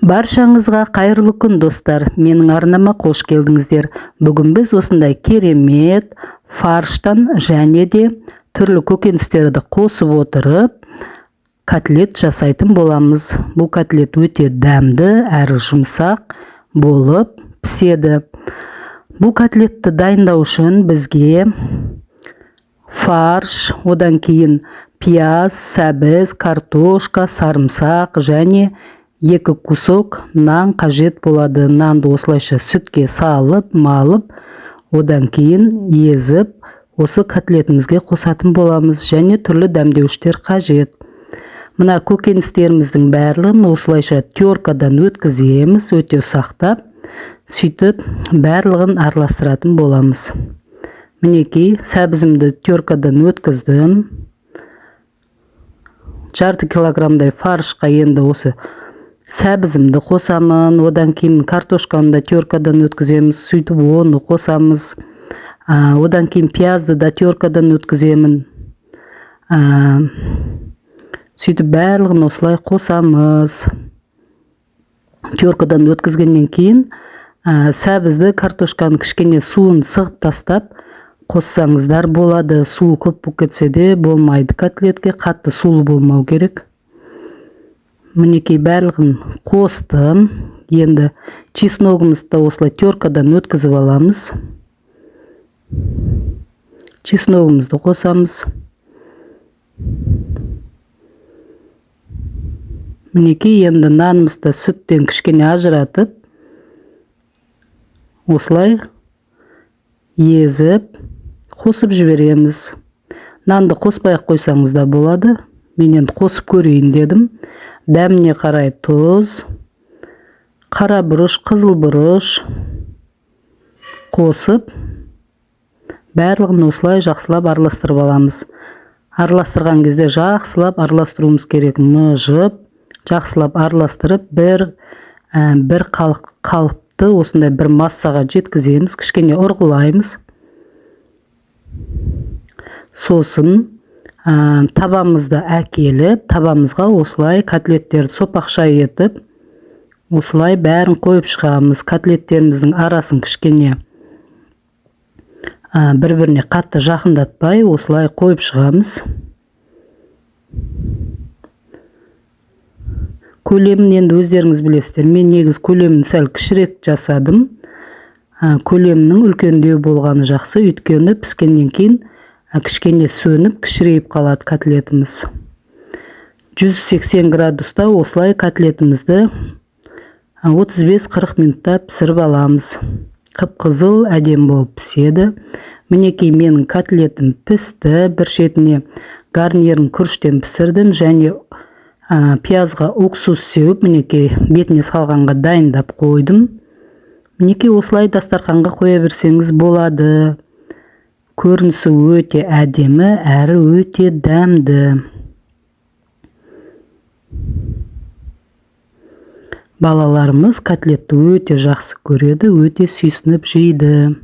Баршаңызға қайырлы күн достар, менің арнама қош келдіңіздер. Бүгін біз осындай керемет фарштан және де түрлі көкөністерді қосып отырып котлет жасайтын боламыз. Бұл котлет өте дәмді әрі жұмсақ болып піседі. Бұл котлетті дайындау үшін бізге фарш, одан кейін пияз, сәбіз, картошка, сарымсақ және 2 кусок нан қажет болады. Нанды осылайша сүтке салып, малып, одан кейін езіп, осы котлетімізге қосатын боламыз. Және түрлі дәмдеуіштер қажет. Мына көкөністеріміздің барлығын осылайша теркадан өткіземіз, өте ұсақтап, сөйтіп барлығын араластыратын боламыз. Мінекей, сәбізімді теркадан өткіздім. Жарты килограммдай фаршқа енді осы сәбізімді қосамын, одан кейін картошканы да теркадан өткіземіз, сөйтіп оны қосамыз. Одан кейін пиязды да теркадан өткіземін. Сөйтіп барлығын осылай қосамыз. Теркадан өткізгеннен кейін сәбізді, картошканы кішкене суын сығып тастап қоссаңыздар болады. Суы көп болып кетсе де болмайды. Котлетке қатты сулы болмау керек. Мінекей барлығын қостым. Енді чесногымызды осылай теркадан өткізіп аламыз. Чесногымызды қосамыз. Мінекей енді нанымызды сүттен кішкене ажыратып, осылай езіп, қосып жібереміз. Нанды қоспай қойсаңыз да болады. Мен енді қосып көрейін дедім. Дәміне қарай тұз, қара бұрыш, қызыл бұрыш қосып, барлығын осылай жақсылап араластырып аламыз. Араластырған кезде жақсылап араластыруымыз керек. Мұжып, жақсылап араластырып, бір қалыпты осындай бір массаға жеткіземіз, кішкене ұрғылаймыз. Сосын табамызды әкеліп, табамызға осылай котлеттерді сопақша етіп, осылай бәрін қойып шығамыз. Котлеттеріміздің арасын кішкене бір-біріне қатты жақындатпай, осылай қойып шығамыз. Көлемін енді өздеріңіз білесіздер. Мен негіз көлемін сәл кішірек жасадым. Көлемінің үлкендеу болғаны жақсы, өйткені піскеннен кейін кішкене сөніп, кішірейіп қалады котлетіміз. 180 градуста осылай котлетімізді 35-40 минутта пісіріп аламыз. Қып-қызыл әдем болып піседі. Мінекей менің котлетім пісті. Бір шетіне гарнирін күріштен пісірдім және пиязға уксус сеуіп, мінекей бетіне салғанға дайындап қойдым. Мінекей осылай дастарханға қоя берсеңіз болады. Көрінісі өте әдемі, әрі өте дәмді. Балаларымыз котлетті өте жақсы көреді, өте сүйсініп жейді.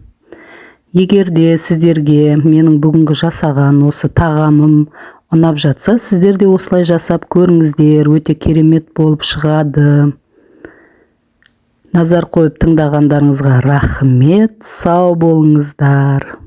Егерде сіздерге менің бүгінгі жасаған осы тағамым ұнап жатса, сіздер де осылай жасап көріңіздер, өте керемет болып шығады. Назар қойып тыңдағандарыңызға рахмет, сау болыңыздар.